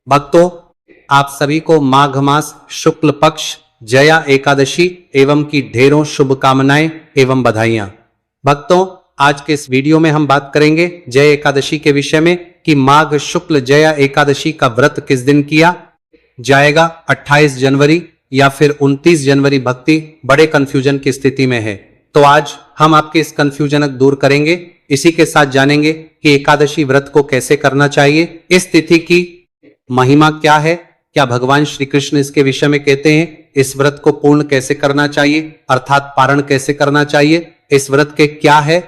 भक्तों, आप सभी को माघ मास शुक्ल पक्ष जया एकादशी एवं की ढेरों शुभकामनाएं एवं बधाइयां। भक्तों, आज के इस वीडियो में हम बात करेंगे जय एकादशी के विषय में कि माघ शुक्ल जया एकादशी का व्रत किस दिन किया जाएगा, 28 जनवरी या फिर 29 जनवरी। भक्ति बड़े कंफ्यूजन की स्थिति में है, तो आज हम आपके इस कंफ्यूजन दूर करेंगे। इसी के साथ जानेंगे कि एकादशी व्रत को कैसे करना चाहिए, इस तिथि की महिमा क्या है, क्या भगवान श्री कृष्ण इसके विषय में कहते हैं, इस व्रत को पूर्ण कैसे करना चाहिए अर्थात पारण कैसे करना चाहिए, इस व्रत के क्या है,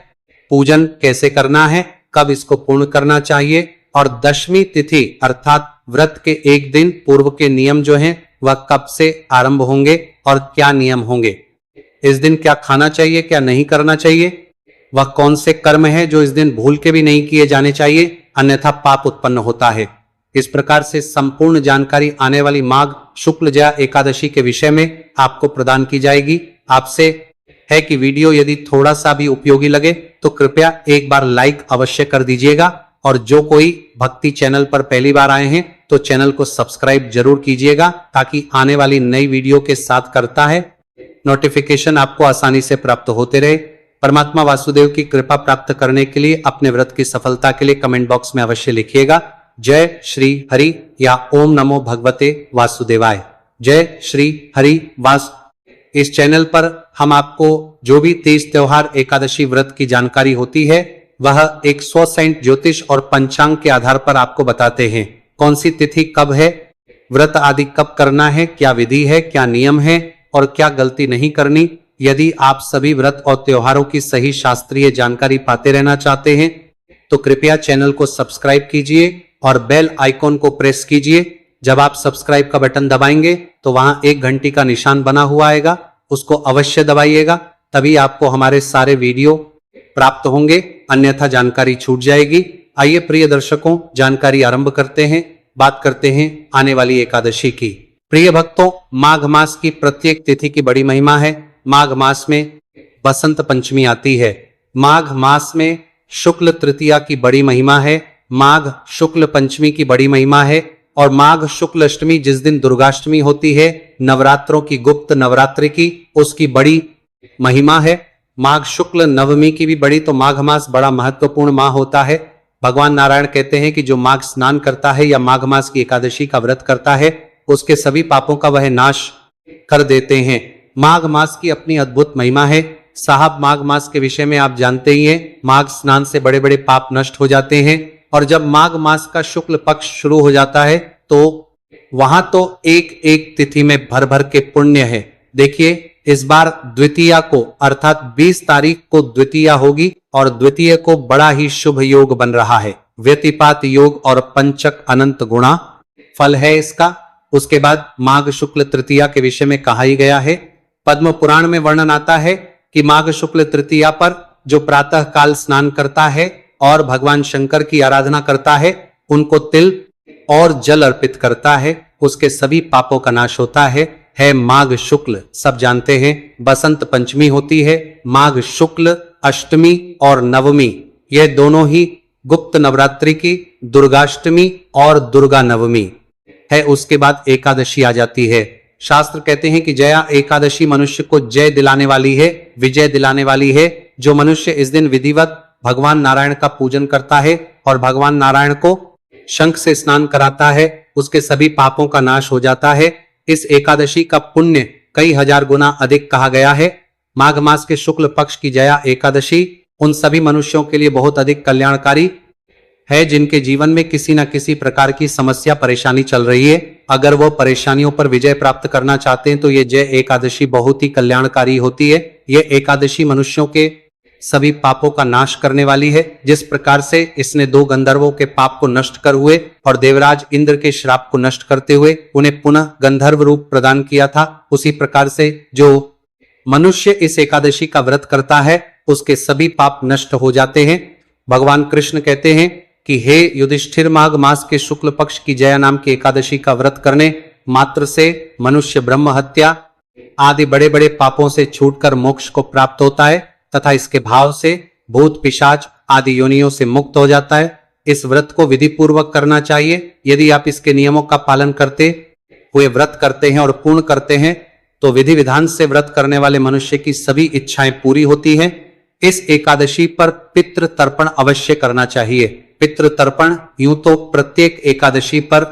पूजन कैसे करना है, कब इसको पूर्ण करना चाहिए और दशमी तिथि अर्थात व्रत के एक दिन पूर्व के नियम जो हैं वह कब से आरंभ होंगे और क्या नियम होंगे, इस दिन क्या खाना चाहिए क्या नहीं करना चाहिए, वह कौन से कर्म है जो इस दिन भूल के भी नहीं किए जाने चाहिए अन्यथा पाप उत्पन्न होता है। इस प्रकार से संपूर्ण जानकारी आने वाली माघ शुक्ल जया एकादशी के विषय में आपको प्रदान की जाएगी। आपसे है कि वीडियो यदि थोड़ा सा भी उपयोगी लगे तो कृपया एक बार लाइक अवश्य कर दीजिएगा और जो कोई भक्ति चैनल पर पहली बार आए हैं तो चैनल को सब्सक्राइब जरूर कीजिएगा ताकि आने वाली नई वीडियो के साथ करता है नोटिफिकेशन आपको आसानी से प्राप्त होते रहे। परमात्मा वासुदेव की कृपा प्राप्त करने के लिए अपने व्रत की सफलता के लिए कमेंट बॉक्स में अवश्य लिखिएगा जय श्री हरि या ओम नमो भगवते वासुदेवाय। जय श्री हरि वास। इस चैनल पर हम आपको जो भी तीज त्योहार एकादशी व्रत की जानकारी होती है वह 100% ज्योतिष और पंचांग के आधार पर आपको बताते हैं। कौन सी तिथि कब है, व्रत आदि कब करना है, क्या विधि है, क्या नियम है और क्या गलती नहीं करनी। यदि आप सभी व्रत और त्योहारों की सही शास्त्रीय जानकारी पाते रहना चाहते हैं तो कृपया चैनल को सब्सक्राइब कीजिए और बेल आइकॉन को प्रेस कीजिए। जब आप सब्सक्राइब का बटन दबाएंगे तो वहां एक घंटी का निशान बना हुआ आएगा, उसको अवश्य दबाइएगा, तभी आपको हमारे सारे वीडियो प्राप्त होंगे, अन्यथा जानकारी छूट जाएगी। आइए प्रिय दर्शकों, जानकारी आरंभ करते हैं। बात करते हैं आने वाली एकादशी की। प्रिय भक्तों, माघ मास की प्रत्येक तिथि की बड़ी महिमा है। माघ मास में बसंत पंचमी आती है। माघ मास में शुक्ल तृतीया की बड़ी महिमा है, माघ शुक्ल पंचमी की बड़ी महिमा है और माघ शुक्ल अष्टमी जिस दिन दुर्गाष्टमी होती है, नवरात्रों की गुप्त नवरात्रि की, उसकी बड़ी महिमा है। माघ शुक्ल नवमी की भी बड़ी, तो माघ मास बड़ा महत्वपूर्ण माह होता है। भगवान नारायण कहते हैं कि जो माघ स्नान करता है या माघ मास की एकादशी का व्रत करता है उसके सभी पापों का वह नाश कर देते हैं। माघ मास की अपनी अद्भुत महिमा है। साहब, माघ मास के विषय में आप जानते ही हैं, माघ स्नान से बड़े बड़े पाप नष्ट हो जाते हैं और जब माघ मास का शुक्ल पक्ष शुरू हो जाता है तो वहां तो एक एक तिथि में भर भर के पुण्य है। देखिए, इस बार द्वितीया को अर्थात 20 तारीख को द्वितीया होगी और द्वितीय को बड़ा ही शुभ योग बन रहा है। व्यतिपात योग और पंचक अनंत गुणा फल है इसका। उसके बाद माघ शुक्ल तृतीया के विषय में कहा ही गया है, पद्म पुराण में वर्णन आता है कि माघ शुक्ल तृतीया पर जो प्रातः काल स्नान करता है और भगवान शंकर की आराधना करता है, उनको तिल और जल अर्पित करता है, उसके सभी पापों का नाश होता है माघ शुक्ल। सब जानते हैं बसंत पंचमी होती है, माघ शुक्ल अष्टमी और नवमी, यह दोनों ही गुप्त नवरात्रि की दुर्गाष्टमी और दुर्गा नवमी है। उसके बाद एकादशी आ जाती है। शास्त्र कहते हैं कि जया एकादशी मनुष्य को जय दिलाने वाली है, विजय दिलाने वाली है। जो मनुष्य इस दिन विधिवत भगवान नारायण का पूजन करता है और भगवान नारायण को शंख से स्नान कराता है, उसके सभी पापों का नाश हो जाता है। इस एकादशी का पुण्य कई हजार गुना अधिक कहा गया है। माघ मास के शुक्ल पक्ष की जया एकादशी उन सभी मनुष्यों के लिए बहुत अधिक कल्याणकारी है जिनके जीवन में किसी न किसी प्रकार की समस्या परेशानी चल रही है। अगर वो परेशानियों पर विजय प्राप्त करना चाहते हैं तो ये जय एकादशी बहुत ही कल्याणकारी होती है। ये एकादशी मनुष्यों के सभी पापों का नाश करने वाली है। जिस प्रकार से इसने 2 गंधर्वों के पाप को नष्ट कर हुए और देवराज इंद्र के श्राप को नष्ट करते हुए उन्हें पुनः गंधर्व रूप प्रदान किया था, उसी प्रकार से जो मनुष्य इस एकादशी का व्रत करता है उसके सभी पाप नष्ट हो जाते हैं। भगवान कृष्ण कहते हैं कि हे युधिष्ठिर, माघ मास के शुक्ल पक्ष की जया नाम की एकादशी का व्रत करने मात्र से मनुष्य ब्रह्म हत्या आदि बड़े बड़े पापों से छूटकर मोक्ष को प्राप्त होता है तथा इसके भाव से भूत पिशाच आदि योनियों से मुक्त हो जाता है। इस व्रत को विधि पूर्वक करना चाहिए। यदि आप इसके नियमों का पालन करते हुए व्रत करते हैं और पूर्ण करते हैं तो विधि विधान से व्रत करने वाले मनुष्य की सभी इच्छाएं पूरी होती हैं। इस एकादशी पर पितृ तर्पण अवश्य करना चाहिए। पितृ तर्पण यूं तो प्रत्येक एकादशी पर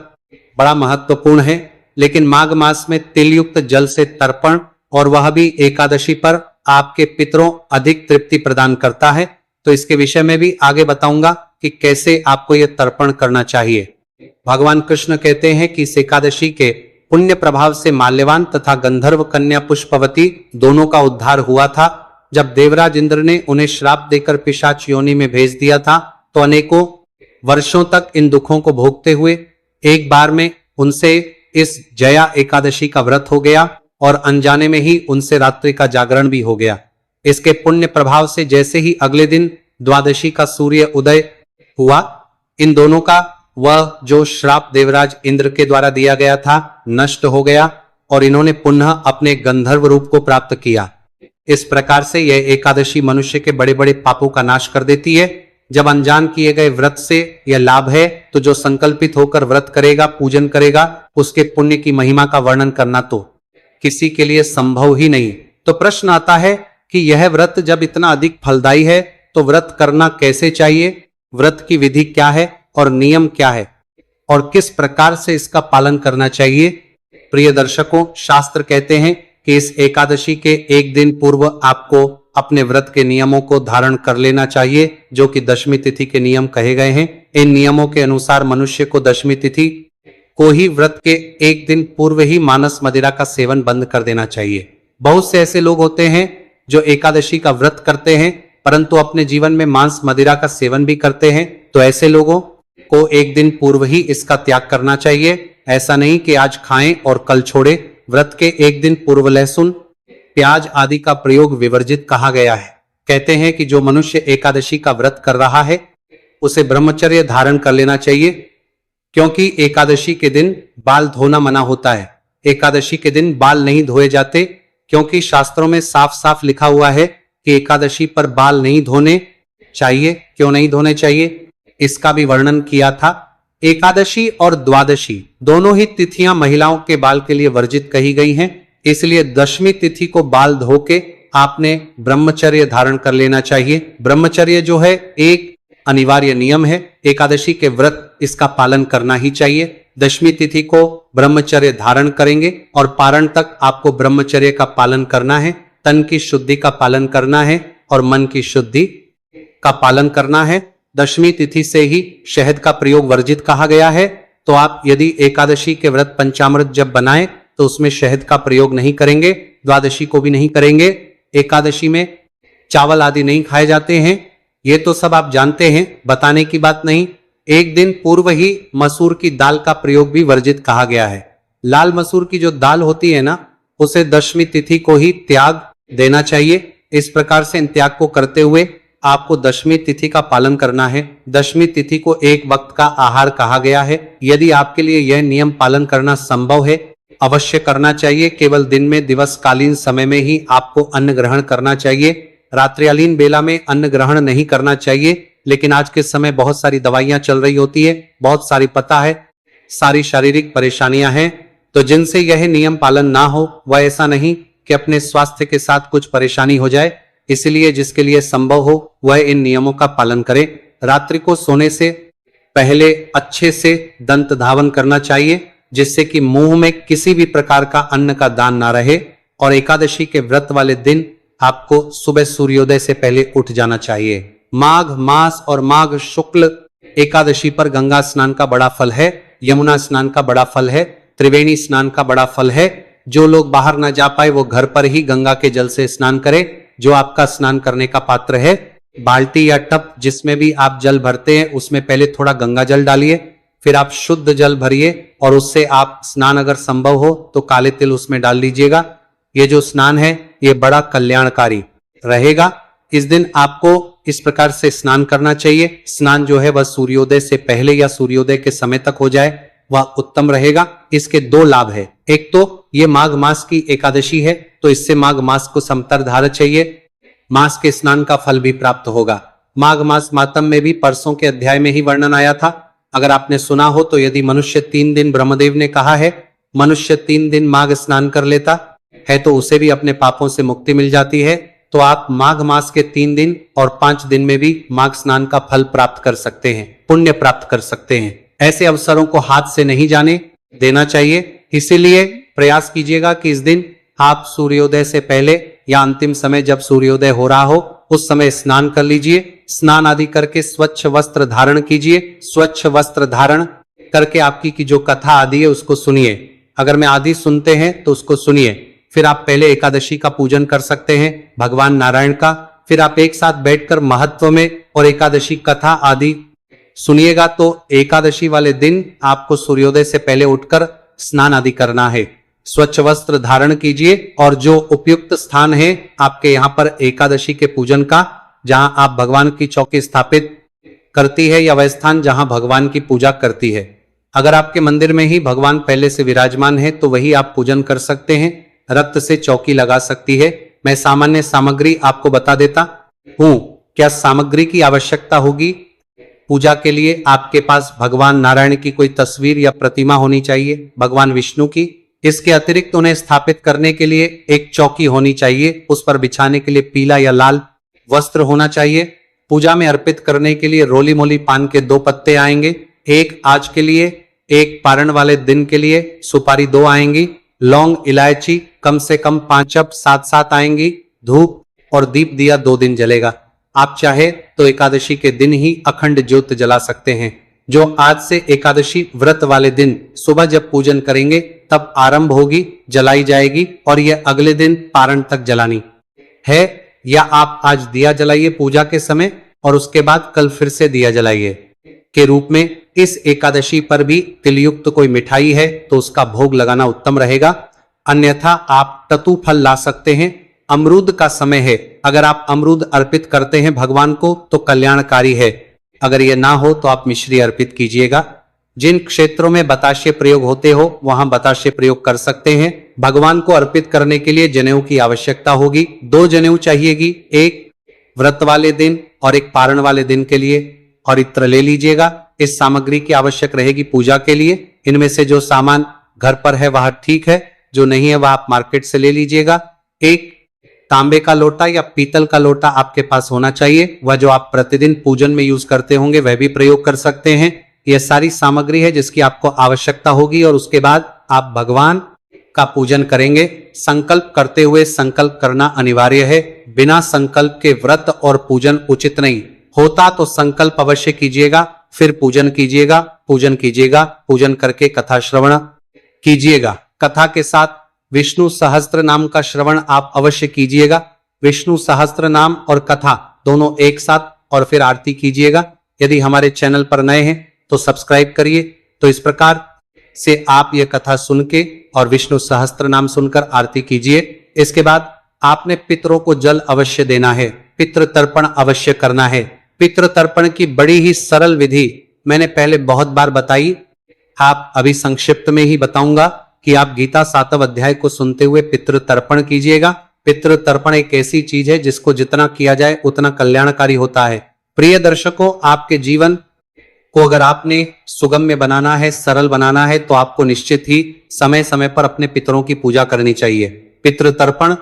बड़ा महत्वपूर्ण है, लेकिन माघ मास में तिलयुक्त जल से तर्पण, और वह भी एकादशी पर, आपके पितरों अधिक तृप्ति प्रदान करता है। तो इसके विषय में भी आगे बताऊंगा कि कैसे आपको यह तर्पण करना चाहिए। भगवान कृष्ण कहते हैं कि इस एकादशी के पुण्य प्रभाव से माल्यवान तथा गंधर्व कन्या पुष्पवती दोनों का उद्धार हुआ था। जब देवराज इंद्र ने उन्हें श्राप देकर पिशाच योनि में भेज दिया था तो अनेकों वर्षों तक इन दुखों को भोगते हुए एक बार में उनसे इस जया एकादशी का व्रत हो गया और अनजाने में ही उनसे रात्रि का जागरण भी हो गया। इसके पुण्य प्रभाव से जैसे ही अगले दिन द्वादशी का सूर्य उदय हुआ, इन दोनों का वह जो श्राप देवराज इंद्र के द्वारा दिया गया था नष्ट हो गया और इन्होंने पुनः अपने गंधर्व रूप को प्राप्त किया। इस प्रकार से यह एकादशी मनुष्य के बड़े बड़े पापों का नाश कर देती है। जब अनजान किए गए व्रत से यह लाभ है तो जो संकल्पित होकर व्रत करेगा, पूजन करेगा, उसके पुण्य की महिमा का वर्णन करना तो किसी के लिए संभव ही नहीं। तो प्रश्न आता है कि यह व्रत जब इतना अधिक फलदायी है तो व्रत करना कैसे चाहिए, व्रत की विधि क्या है और नियम क्या है और किस प्रकार से इसका पालन करना चाहिए। प्रिय दर्शकों, शास्त्र कहते हैं कि इस एकादशी के एक दिन पूर्व आपको अपने व्रत के नियमों को धारण कर लेना चाहिए, जो कि दशमी तिथि के नियम कहे गए हैं। इन नियमों के अनुसार मनुष्य को दशमी तिथि को ही व्रत के एक दिन पूर्व ही मांस मदिरा का सेवन बंद कर देना चाहिए। बहुत से ऐसे लोग होते हैं जो एकादशी का व्रत करते हैं परंतु अपने जीवन में मांस मदिरा का सेवन भी करते हैं। तो ऐसे लोगों को एक दिन पूर्व ही इसका त्याग करना चाहिए। ऐसा नहीं कि आज खाएं और कल छोड़े। व्रत के एक दिन पूर्व लहसुन, प्याज आदि का प्रयोग विवर्जित कहा गया है। कहते हैं कि जो मनुष्य एकादशी का व्रत कर रहा है उसे ब्रह्मचर्य धारण कर लेना चाहिए, क्योंकि एकादशी के दिन बाल धोना मना होता है। एकादशी के दिन बाल नहीं धोए जाते, क्योंकि शास्त्रों में साफ साफ लिखा हुआ है कि एकादशी पर बाल नहीं धोने चाहिए। क्यों नहीं धोने चाहिए, इसका भी वर्णन किया था। एकादशी और द्वादशी दोनों ही तिथियां महिलाओं के बाल के लिए वर्जित कही गई हैं, इसलिए दशमी तिथि को बाल धो के आपने ब्रह्मचर्य धारण कर लेना चाहिए। ब्रह्मचर्य जो है एक अनिवार्य नियम है, एकादशी के व्रत इसका पालन करना ही चाहिए। दशमी तिथि को ब्रह्मचर्य धारण करेंगे और पारण तक आपको ब्रह्मचर्य का पालन करना है। तन की शुद्धि का पालन करना है और मन की शुद्धि का पालन करना है। दशमी तिथि से ही शहद का प्रयोग वर्जित कहा गया है। तो आप यदि एकादशी के व्रत पंचामृत जब बनाएं तो उसमें शहद का प्रयोग नहीं करेंगे, द्वादशी को भी नहीं करेंगे। एकादशी में चावल आदि नहीं खाए जाते हैं, ये तो सब आप जानते हैं, बताने की बात नहीं। एक दिन पूर्व ही मसूर की दाल का प्रयोग भी वर्जित कहा गया है। लाल मसूर की जो दाल होती है ना, उसे दशमी तिथि को ही त्याग देना चाहिए। इस प्रकार से इन त्याग को करते हुए आपको दशमी तिथि का पालन करना है। दशमी तिथि को एक वक्त का आहार कहा गया है। यदि आपके लिए यह नियम पालन करना संभव है, अवश्य करना चाहिए। केवल दिन में दिवसकालीन समय में ही आपको अन्न ग्रहण करना चाहिए। रात्रिकालीन बेला में अन्न ग्रहण नहीं करना चाहिए। लेकिन आज के समय बहुत सारी दवाइयां चल रही होती है, बहुत सारी पता है, सारी शारीरिक परेशानियां हैं, तो जिनसे यह नियम पालन ना हो वह ऐसा नहीं कि अपने स्वास्थ्य के साथ कुछ परेशानी हो जाए। इसलिए जिसके लिए संभव हो वह इन नियमों का पालन करे। रात्रि को सोने से पहले अच्छे से दंत धावन करना चाहिए, जिससे कि मुंह में किसी भी प्रकार का अन्न का दान ना रहे। और एकादशी के व्रत वाले दिन आपको सुबह सूर्योदय से पहले उठ जाना चाहिए। माघ मास और माघ शुक्ल एकादशी पर गंगा स्नान का बड़ा फल है, यमुना स्नान का बड़ा फल है, त्रिवेणी स्नान का बड़ा फल है। जो लोग बाहर ना जा पाए वो घर पर ही गंगा के जल से स्नान करें। जो आपका स्नान करने का पात्र है, बाल्टी या टब जिसमें भी आप जल भरते हैं, उसमें पहले थोड़ा गंगा जल डालिए, फिर आप शुद्ध जल भरिए और उससे आप स्नान अगर संभव हो तो काले तिल उसमें डाल लीजिएगा। ये जो स्नान है ये बड़ा कल्याणकारी रहेगा। इस दिन आपको इस प्रकार से स्नान करना चाहिए। स्नान जो है वह सूर्योदय से पहले या सूर्योदय के समय तक हो जाए, वह उत्तम रहेगा। इसके दो लाभ है। एक तो ये माघ मास की एकादशी है, तो इससे माघ मास को समतर धारा चाहिए, मास के स्नान का फल भी प्राप्त होगा। माघ मास मातम में भी परसों के अध्याय में ही वर्णन आया था। अगर आपने सुना हो तो यदि मनुष्य 3 दिन, ब्रह्मदेव ने कहा है, मनुष्य 3 दिन माघ स्नान कर लेता है तो उसे भी अपने पापों से मुक्ति मिल जाती है। तो आप माघ मास के 3 दिन और 5 दिन में भी माघ स्नान का फल प्राप्त कर सकते हैं, पुण्य प्राप्त कर सकते हैं। ऐसे अवसरों को हाथ से नहीं जाने देना चाहिए। इसीलिए प्रयास कीजिएगा कि इस दिन आप सूर्योदय से पहले या अंतिम समय जब सूर्योदय हो रहा हो उस समय स्नान कर लीजिए। स्नान आदि करके स्वच्छ वस्त्र धारण कीजिए। स्वच्छ वस्त्र धारण करके आपकी की जो कथा आदि है उसको सुनिए। अगर मैं आदि सुनते हैं तो उसको सुनिए। फिर आप पहले एकादशी का पूजन कर सकते हैं, भगवान नारायण का। फिर आप एक साथ बैठकर महत्व में और एकादशी कथा आदि सुनिएगा। तो एकादशी वाले दिन आपको सूर्योदय से पहले उठकर स्नान आदि करना है। स्वच्छ वस्त्र धारण कीजिए और जो उपयुक्त स्थान है आपके यहाँ पर एकादशी के पूजन का, जहां आप भगवान की चौकी स्थापित करती है या वह स्थान जहां भगवान की पूजा करती है। अगर आपके मंदिर में ही भगवान पहले से विराजमान है तो वही आप पूजन कर सकते हैं। रक्त से चौकी लगा सकती है। मैं सामान्य सामग्री आपको बता देता हूं। क्या सामग्री की आवश्यकता होगी? पूजा के लिए आपके पास भगवान नारायण की कोई तस्वीर या प्रतिमा होनी चाहिए, भगवान विष्णु की। इसके अतिरिक्त उन्हें स्थापित करने के लिए एक चौकी होनी चाहिए। उस पर बिछाने के लिए पीला या लाल वस्त्र होना चाहिए। पूजा में अर्पित करने के लिए रोली मोली पान के 2 पत्ते आएंगे, एक आज के लिए, एक पारण वाले दिन के लिए सुपारी 2 आएंगी, लौंग इलायची कम से कम 5 साथ आएंगी, धूप और दीप दिया 2 दिन जलेगा। आप चाहे तो एकादशी के दिन ही अखंड ज्योत जला सकते हैं, जो आज से एकादशी व्रत वाले दिन सुबह जब पूजन करेंगे तब आरंभ होगी, जलाई जाएगी और यह अगले दिन पारण तक जलानी है। या आप आज दिया जलाइए पूजा के समय और उसके बाद कल फिर से दिया जलाइए के रूप में। इस एकादशी पर भी तिलयुक्त कोई मिठाई है तो उसका भोग लगाना उत्तम रहेगा। अन्यथा आप ततु फल ला सकते हैं। अमरूद का समय है, अगर आप अमरूद अर्पित करते हैं भगवान को तो कल्याणकारी है। अगर यह ना हो तो आप मिश्री अर्पित कीजिएगा। जिन क्षेत्रों में बताशे प्रयोग होते हो वहां बताशे प्रयोग कर सकते हैं। भगवान को अर्पित करने के लिए जनेऊ की आवश्यकता होगी। 2 जनेऊ चाहिएगी, एक व्रत वाले दिन और एक पारण वाले दिन के लिए। और इत्र ले लीजिएगा। इस सामग्री की आवश्यक रहेगी पूजा के लिए। इनमें से जो सामान घर पर है वह ठीक है, जो नहीं है वह आप मार्केट से ले लीजिएगा। एक तांबे का लोटा या पीतल का लोटा आपके पास होना चाहिए। वह जो आप प्रतिदिन पूजन में यूज करते होंगे वह भी प्रयोग कर सकते हैं। यह सारी सामग्री है जिसकी आपको आवश्यकता होगी और उसके बाद आप भगवान का पूजन करेंगे। संकल्प करते हुए संकल्प करना अनिवार्य है। बिना संकल्प के व्रत और पूजन उचित नहीं होता। तो संकल्प अवश्य कीजिएगा, फिर पूजन कीजिएगा। पूजन कीजिएगा, पूजन करके कथा श्रवण कीजिएगा। कथा के साथ विष्णु सहस्त्र नाम का श्रवण आप अवश्य कीजिएगा। विष्णु सहस्त्र नाम और कथा दोनों एक साथ, और फिर आरती कीजिएगा। यदि हमारे चैनल पर नए हैं तो सब्सक्राइब करिए। तो इस प्रकार से आप यह कथा सुन के और विष्णु सहस्त्र नाम सुनकर आरती कीजिए। इसके बाद आपने पितरों को जल अवश्य देना है, पितृ तर्पण अवश्य करना है। पितृ तर्पण की बड़ी ही सरल विधि मैंने पहले बहुत बार बताई, आप अभी संक्षिप्त में ही बताऊंगा कि आप गीता 7वें अध्याय को सुनते हुए पितृ तर्पण कीजिएगा। पितृ तर्पण एक ऐसी चीज है जिसको जितना किया जाए उतना कल्याणकारी होता है। प्रिय दर्शकों, आपके जीवन को अगर आपने सुगम्य बनाना है, सरल बनाना है, तो आपको निश्चित ही समय समय पर अपने पितरों की पूजा करनी चाहिए। पितृ तर्पण,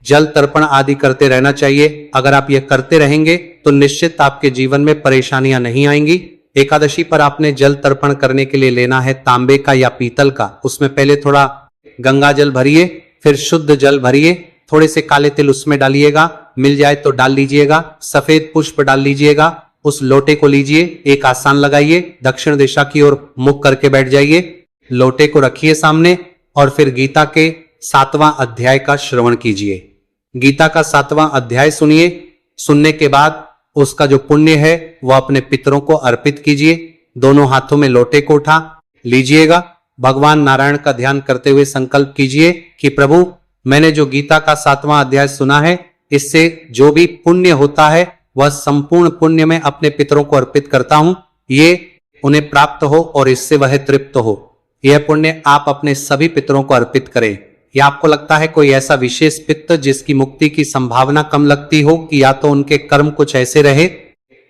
जल तर्पण आदि करते रहना चाहिए। अगर आप ये करते रहेंगे तो निश्चित आपके जीवन में परेशानियां नहीं आएंगी। एकादशी पर आपने जल तर्पण करने के लिए लेना है तांबे का या पीतल का। उसमें पहले थोड़ा गंगा जल भरिए, फिर शुद्ध जल भरिए, थोड़े से काले तिल उसमें डालिएगा, मिल जाए तो डाल लीजिएगा। सफेद पुष्प डाल लीजिएगा। उस लोटे को लीजिए, एक आसन लगाइए, दक्षिण दिशा की ओर मुख करके बैठ जाइए। लोटे को रखिए सामने और फिर गीता के 7वां अध्याय का श्रवण कीजिए। गीता का 7वां अध्याय सुनिए। सुनने के बाद उसका जो पुण्य है वह अपने पितरों को अर्पित कीजिए। दोनों हाथों में लोटे को उठा लीजिएगा। भगवान नारायण का ध्यान करते हुए संकल्प कीजिए कि प्रभु, मैंने जो गीता का 7वां अध्याय सुना है, इससे जो भी पुण्य होता है वह संपूर्ण पुण्य में अपने पितरों को अर्पित करता हूं। ये उन्हें प्राप्त हो और इससे वह तृप्त हो। यह पुण्य आप अपने सभी पितरों को अर्पित करें। या आपको लगता है कोई ऐसा विशेष पितर जिसकी मुक्ति की संभावना कम लगती हो, कि या तो उनके कर्म कुछ ऐसे रहे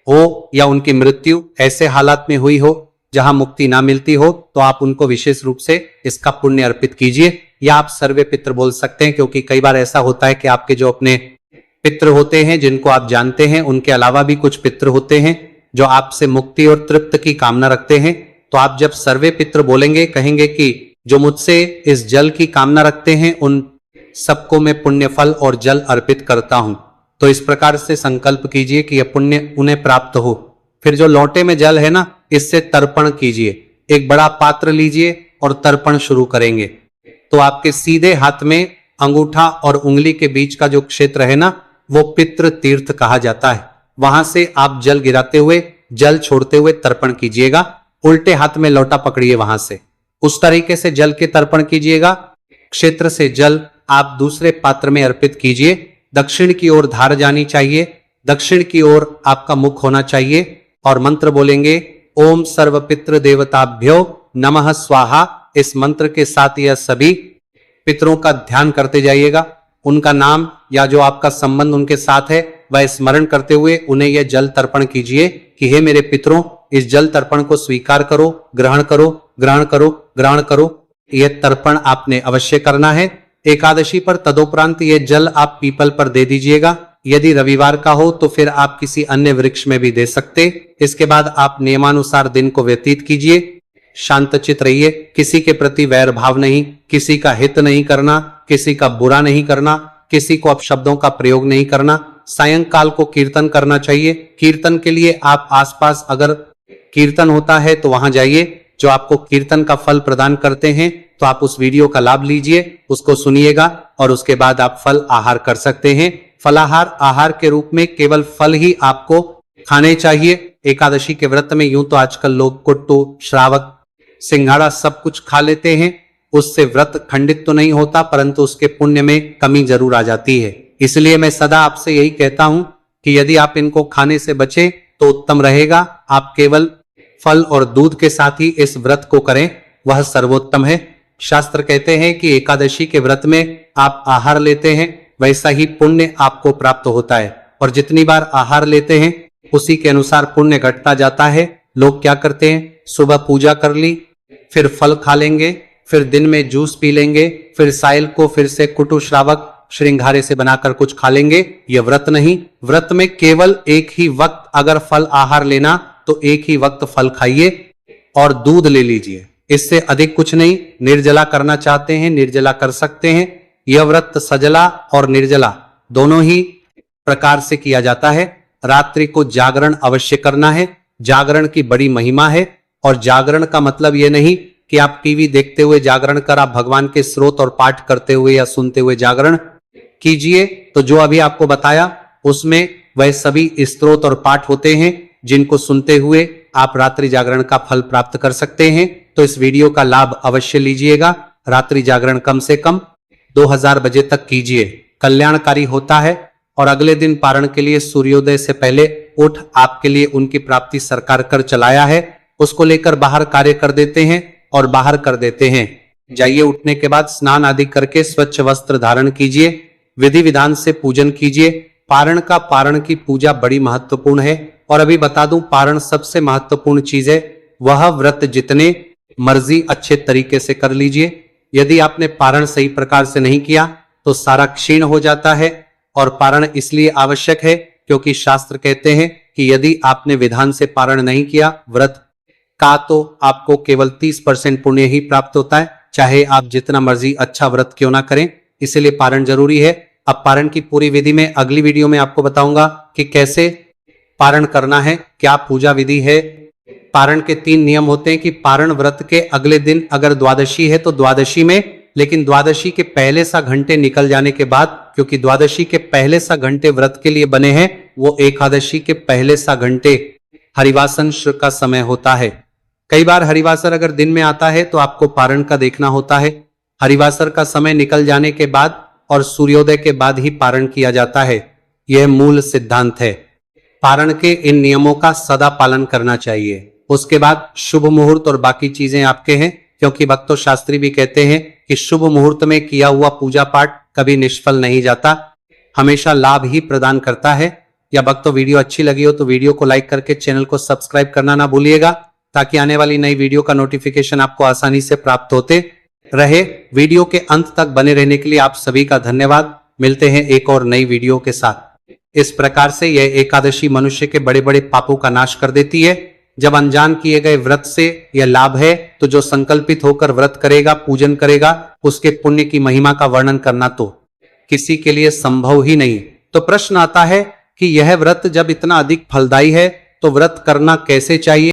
हो या उनकी मृत्यु ऐसे हालात में हुई हो जहां मुक्ति ना मिलती हो, तो आप उनको विशेष रूप से इसका पुण्य अर्पित कीजिए। या आप सर्वे पितृ बोल सकते हैं, क्योंकि कई बार ऐसा होता है कि आपके जो अपने पितृ होते हैं जिनको आप जानते हैं, उनके अलावा भी कुछ पितृ होते हैं जो आपसे मुक्ति और तृप्त की कामना रखते हैं। तो आप जब सर्वे पितृ बोलेंगे, कहेंगे कि जो मुझसे इस जल की कामना रखते हैं उन सबको मैं पुण्य फल और जल अर्पित करता हूं। तो इस प्रकार से संकल्प कीजिए कि यह पुण्य उन्हें प्राप्त हो। फिर जो लोटे में जल है ना, इससे तर्पण कीजिए। एक बड़ा पात्र लीजिए और तर्पण शुरू करेंगे। तो आपके सीधे हाथ में अंगूठा और उंगली के बीच का जो क्षेत्र है ना, वो पितृ तीर्थ कहा जाता है। वहां से आप जल गिराते हुए, जल छोड़ते हुए तर्पण कीजिएगा। उल्टे हाथ में लोटा पकड़िए, वहां से उस तरीके से जल के तर्पण कीजिएगा। क्षेत्र से जल आप दूसरे पात्र में अर्पित कीजिए। दक्षिण की ओर धार जानी चाहिए, दक्षिण की ओर आपका मुख होना चाहिए और मंत्र बोलेंगे, ओम सर्व पितृ देवताभ्यो नमः स्वाहा। इस मंत्र के साथ यह सभी पितरों का ध्यान करते जाइएगा। उनका नाम या जो आपका संबंध उनके साथ है वह स्मरण करते हुए उन्हें यह जल तर्पण कीजिए कि हे मेरे पितरों, इस जल तर्पण को स्वीकार करो, ग्रहण करो, ग्रहण करो, ग्रहण करो। यह तर्पण आपने अवश्य करना है। एकादशी पर तदोपरांत यह जल आप पीपल पर दे दीजिएगा। यदि रविवार का हो तो फिर आप किसी अन्य वृक्ष में भी दे सकते। इसके बाद आप नियमानुसार दिन को व्यतीत कीजिए। शांतचित रहिए, किसी के प्रति वैर भाव नहीं, किसी का हित नहीं करना, किसी का बुरा नहीं करना, किसी को अपशब्दों का प्रयोग नहीं करना। सायंकाल को कीर्तन करना चाहिए। कीर्तन के लिए आप आसपास अगर कीर्तन होता है तो वहां जाइए, जो आपको कीर्तन का फल प्रदान करते हैं। तो आप उस वीडियो का लाभ लीजिए, उसको सुनिएगा और उसके बाद आप फल आहार कर सकते हैं। फलाहार आहार के रूप में केवल फल ही आपको खाने चाहिए। एकादशी के व्रत में यूं तो आजकल लोग कुट्टू, श्रावक, सिंघाड़ा सब कुछ खा लेते हैं। उससे व्रत खंडित तो नहीं होता, परंतु उसके पुण्य में कमी जरूर आ जाती है। इसलिए मैं सदा आपसे यही कहता हूं कि यदि आप इनको खाने से बचे तो उत्तम रहेगा। आप केवल फल और दूध के साथ ही इस व्रत को करें, वह सर्वोत्तम है। शास्त्र कहते हैं कि एकादशी के व्रत में आप आहार लेते हैं वैसा ही पुण्य आपको प्राप्त होता है, और जितनी बार आहार लेते हैं उसी के अनुसार पुण्य घटता जाता है। लोग क्या करते हैं, सुबह पूजा कर ली, फिर फल खा लेंगे, फिर दिन में जूस पी लेंगे, फिर साइल को फिर से कुटु, श्रावक, श्रृंगारे से बनाकर कुछ खा लेंगे। यह व्रत नहीं। व्रत में केवल एक ही वक्त अगर फल आहार लेना तो एक ही वक्त फल खाइए और दूध ले लीजिए, इससे अधिक कुछ नहीं। निर्जला करना चाहते हैं निर्जला कर सकते हैं। यह व्रत सजला और निर्जला दोनों ही प्रकार से किया जाता है। रात्रि को जागरण अवश्य करना है। जागरण की बड़ी महिमा है। और जागरण का मतलब यह नहीं कि आप टीवी देखते हुए जागरण कर, आप भगवान के स्रोत और पाठ करते हुए या सुनते हुए जागरण कीजिए। तो जो अभी आपको बताया उसमें वह सभी स्रोत और पाठ होते हैं जिनको सुनते हुए आप रात्रि जागरण का फल प्राप्त कर सकते हैं। तो इस वीडियो का लाभ अवश्य लीजिएगा। रात्रि जागरण कम से कम 2000 बजे तक कीजिए, कल्याणकारी होता है। और अगले दिन पारण के लिए सूर्योदय से पहले उठ आपके लिए उनकी प्राप्ति सरकार कर चलाया है, उसको लेकर बाहर कार्य कर देते हैं और बाहर कर देते हैं। जाइए, उठने के बाद स्नान आदि करके स्वच्छ वस्त्र धारण कीजिए, विधि विधान से पूजन कीजिए। पारण की पूजा बड़ी महत्वपूर्ण है। और अभी बता दूं, पारण सबसे महत्वपूर्ण चीज है। वह व्रत जितने मर्जी अच्छे तरीके से कर लीजिए। यदि आपने पारण सही प्रकार से नहीं किया तो सारा क्षीण हो जाता है। और पारण इसलिए आवश्यक है क्योंकि शास्त्र कहते हैं कि यदि आपने विधान से पारण नहीं किया व्रत का तो आपको केवल 30% पुण्य ही प्राप्त होता है, चाहे आप जितना मर्जी अच्छा व्रत क्यों ना करें। इसलिए पारण जरूरी है। अब पारण की पूरी विधि में अगली वीडियो में आपको बताऊंगा कि कैसे पारण करना है, क्या पूजा विधि है। पारण के 3 नियम होते हैं कि पारण व्रत के अगले दिन अगर द्वादशी है तो द्वादशी में, लेकिन द्वादशी के पहले सा घंटे निकल जाने के बाद, क्योंकि द्वादशी के पहले सा घंटे व्रत के लिए बने हैं, वो एकादशी के पहले सा घंटे हरिवासन का समय होता है। कई बार हरिवासर अगर दिन में आता है तो आपको पारण का देखना होता है। हरिवासर का समय निकल जाने के बाद और सूर्योदय के बाद ही पारण किया जाता है। यह मूल सिद्धांत है। पारण के इन नियमों का सदा पालन करना चाहिए। उसके बाद शुभ मुहूर्त और बाकी चीजें आपके हैं, क्योंकि भक्तों शास्त्री भी कहते हैं कि शुभ मुहूर्त में किया हुआ पूजा पाठ कभी निष्फल नहीं जाता, हमेशा लाभ ही प्रदान करता है। या भक्तों वीडियो अच्छी लगी हो तो वीडियो को लाइक करके चैनल को सब्सक्राइब करना ना भूलिएगा, ताकि आने वाली नई वीडियो का नोटिफिकेशन आपको आसानी से प्राप्त होते रहे। वीडियो के अंत तक बने रहने के लिए आप सभी का धन्यवाद। मिलते हैं एक और नई वीडियो के साथ। इस प्रकार से यह एकादशी मनुष्य के बड़े बड़े पापों का नाश कर देती है। जब अनजान किए गए व्रत से यह लाभ है, तो जो संकल्पित होकर व्रत करेगा, पूजन करेगा, उसके पुण्य की महिमा का वर्णन करना तो किसी के लिए संभव ही नहीं। तो प्रश्न आता है कि यह व्रत जब इतना अधिक फलदायी है तो व्रत करना कैसे चाहिए।